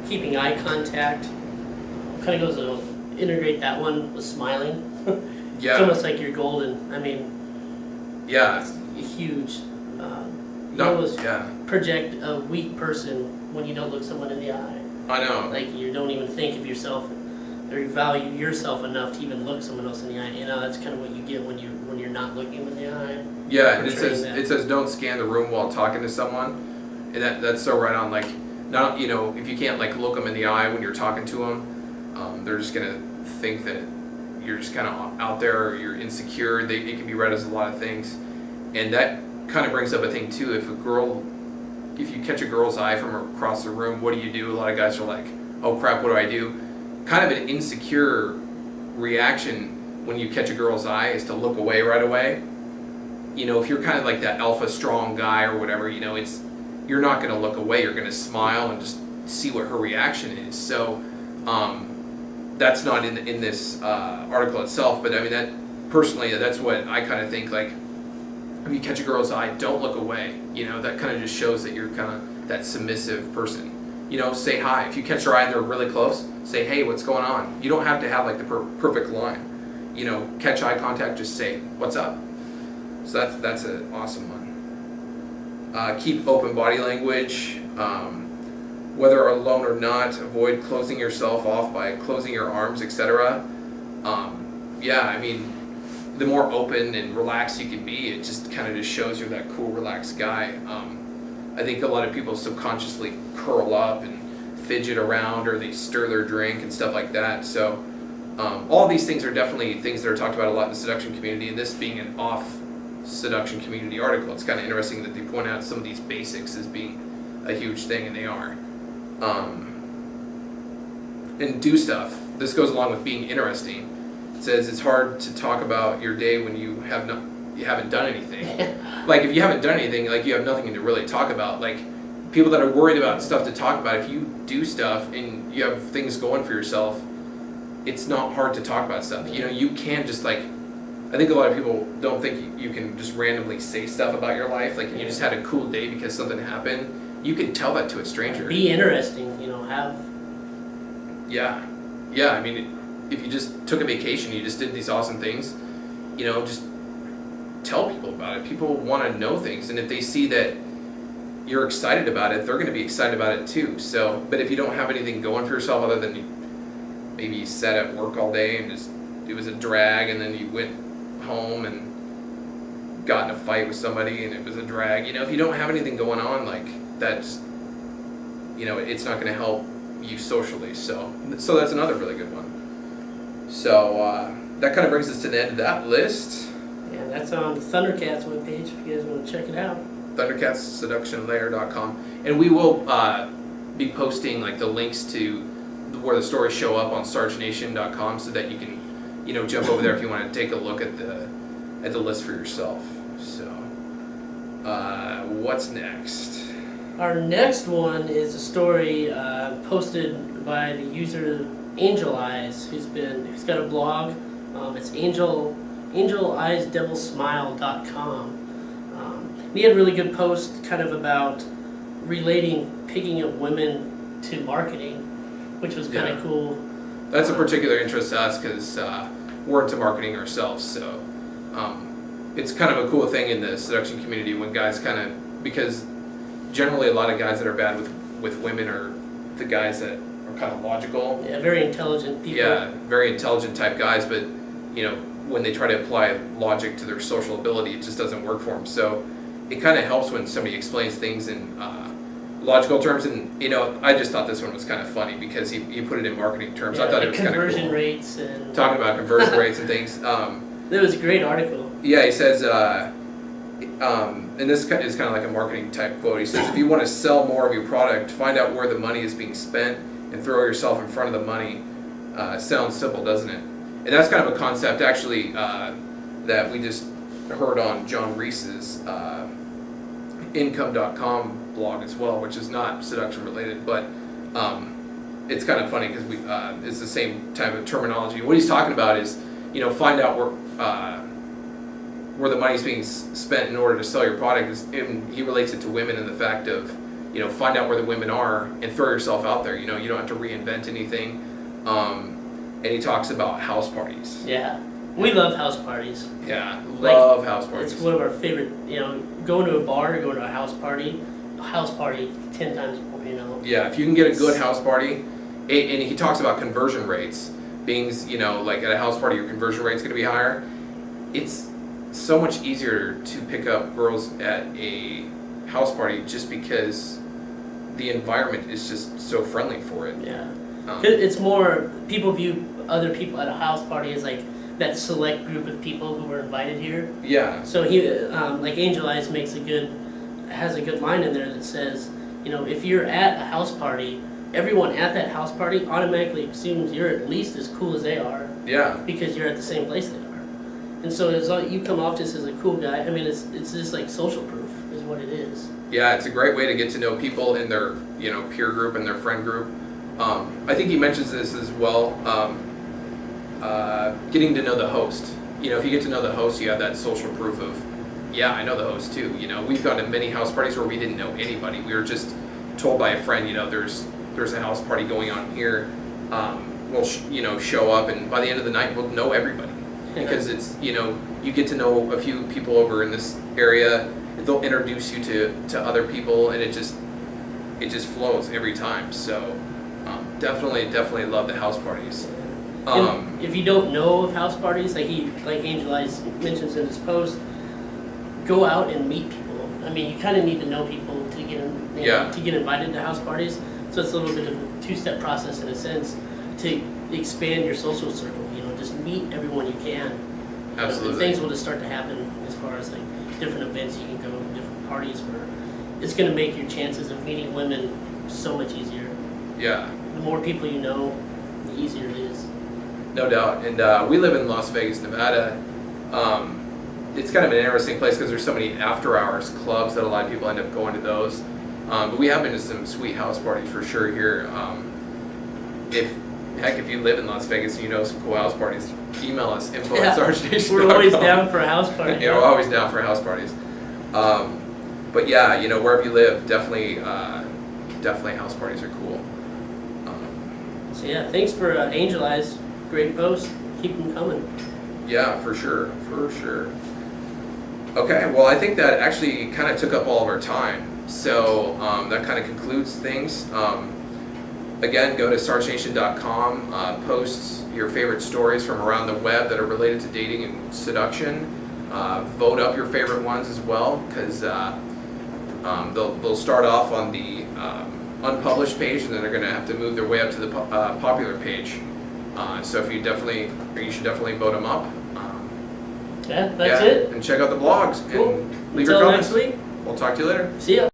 keeping eye contact. Kind of goes to integrate that one with smiling. Yeah. It's almost like you're golden. I mean, Yeah. it's huge. You No. almost Yeah. project a weak person when you don't look someone in the eye. I know. Like you don't even think of yourself or you value yourself enough to even look someone else in the eye. You know, that's kind of what you get when you're not looking in the eye. Yeah, and Portraying that. it says don't scan the room while talking to someone, and that's so right on. Like, not if you can't like look them in the eye when you're talking to them, they're just gonna think that you're just kind of out there or you're insecure. It can be read as a lot of things, and that kind of brings up a thing too. If you catch a girl's eye from across the room, what do? A lot of guys are like, oh crap, what do I do? Kind of an insecure reaction when you catch a girl's eye is to look away right away. If you're kind of like that alpha strong guy or whatever, you're not going to look away. You're going to smile and just see what her reaction is. So that's not in this article itself, but I mean that personally, that's what I kind of think. Like, if you catch a girl's eye, don't look away. That kind of just shows that you're kind of that submissive person. Say hi. If you catch her eye and they're really close, say, hey, what's going on? You don't have to have like the perfect line. Catch eye contact, just say, what's up? So that's an awesome one. Keep open body language. Whether alone or not, avoid closing yourself off by closing your arms, etc. Yeah, I mean, the more open and relaxed you can be, it just kind of just shows you're that cool, relaxed guy. I think a lot of people subconsciously curl up and fidget around, or they stir their drink and stuff like that. So all these things are definitely things that are talked about a lot in the seduction community, and this being an off-seduction community article, it's kind of interesting that they point out some of these basics as being a huge thing, and they are. And do stuff. This goes along with being interesting. It says it's hard to talk about your day when you haven't done anything. Like, if you haven't done anything, like, you have nothing to really talk about. Like, people that are worried about stuff to talk about, if you do stuff and you have things going for yourself, it's not hard to talk about stuff. You can just, like, I think a lot of people don't think you can just randomly say stuff about your life. Like, if you just had a cool day because something happened, you can tell that to a stranger. Be interesting, have. Yeah. I mean, if you just took a vacation, you just did these awesome things, just tell people about it. People want to know things, and if they see that you're excited about it, they're going to be excited about it too. So, but if you don't have anything going for yourself other than maybe you sat at work all day and it was a drag, and then you went home and got in a fight with somebody and it was a drag, if you don't have anything going on, like, that's, it's not going to help you socially. So that's another really good one. So that kind of brings us to the end of that list. Yeah, that's on the Thundercats webpage if you guys want to check it out. ThundercatsSeductionLayer.com, and we will be posting like the links to where the stories show up on SargeNation.com, so that you can, jump over there if you want to take a look at the list for yourself. So, what's next? Our next one is a story posted by the user Angel Eyes, who's got a blog. It's AngelEyesDevilSmile.com. He had a really good post kind of about picking up women to marketing, which was kind of cool. That's a particular interest to us because we're into marketing ourselves. So it's kind of a cool thing in the seduction community when guys because generally a lot of guys that are bad with women are the guys that are kind of logical. Yeah, very intelligent people. Yeah, very intelligent type guys, but when they try to apply logic to their social ability, it just doesn't work for them. So it kind of helps when somebody explains things in logical terms, and I just thought this one was kind of funny because he put it in marketing terms. Yeah, I thought it was kind of cool. Conversion rates and Talking about conversion rates and things. It was a great article. Yeah, he says, and this is kind of like a marketing type quote. He says, if you want to sell more of your product, find out where the money is being spent and throw yourself in front of the money. Sounds simple, doesn't it? And that's kind of a concept actually that we just heard on John Reese's Income.com blog as well, which is not seduction related, but it's kind of funny because it's the same type of terminology. What he's talking about is, find out where the money's being spent in order to sell your product. And he relates it to women and the fact of, you know, find out where the women are and throw yourself out there. You know, you don't have to reinvent anything. And he talks about house parties. Yeah, we love house parties. Yeah, Like, love house parties. It's one of our favorite, you know, going to a bar, going to a house party 10 times more, you know. Yeah, if you can get a good house party, and he talks about conversion rates being, you know, like at a house party, your conversion rate's going to be higher. It's so much easier to pick up girls at a house party just because the environment is just so friendly for it. Yeah. It's more, people view other people at a house party as like that select group of people who were invited here. Yeah. So he, like Angel Eyes has a good line in there that says, you know, if you're at a house party, everyone at that house party automatically assumes you're at least as cool as they are. Yeah. Because you're at the same place they are. And so as long you come off just as a cool guy, I mean, it's just like social proof is what it is. Yeah, it's a great way to get to know people in their, you know, peer group and their friend group. I think he mentions this as well, getting to know the host. You know, if you get to know the host, you have that social proof of, yeah, I know the host too. You know, we've gone to many house parties where we didn't know anybody. We were just told by a friend, you know, there's a house party going on here. We'll you know, show up, and by the end of the night, we'll know everybody. Because it's, you know, you get to know a few people over in this area. They'll introduce you to other people, and it just flows every time. So definitely love the house parties. And if you don't know of house parties, like Angel Eyes mentions in his post, go out and meet people. I mean, you kind of need to know people to get invited to house parties. So it's a little bit of a two-step process in a sense to expand your social circle. You know, just meet everyone you can. Absolutely. And things will just start to happen as far as like different events you can go to, different parties where it's going to make your chances of meeting women so much easier. Yeah. The more people you know, the easier it is. No doubt. And we live in Las Vegas, Nevada. It's kind of an interesting place because there's so many after-hours clubs that a lot of people end up going to those. But we have been to some sweet house parties for sure here. If you live in Las Vegas and you know some cool house parties, email us, info@sargenation.com. We're always down for a house party. Yeah, we're always down for house parties. But yeah, you know, wherever you live, definitely house parties are cool. So yeah, thanks for Angel Eyes. Great post. Keep them coming. Yeah, for sure. Okay, well, I think that actually kind of took up all of our time. So that kind of concludes things. Again, go to sargenation.com, post your favorite stories from around the web that are related to dating and seduction. Vote up your favorite ones as well, because they'll start off on the unpublished page, and then they're going to have to move their way up to the popular page. So you should definitely vote them up. Yeah, that's it. And check out the blogs. Cool. And leave your Until comments. next week. We'll talk to you later. See ya.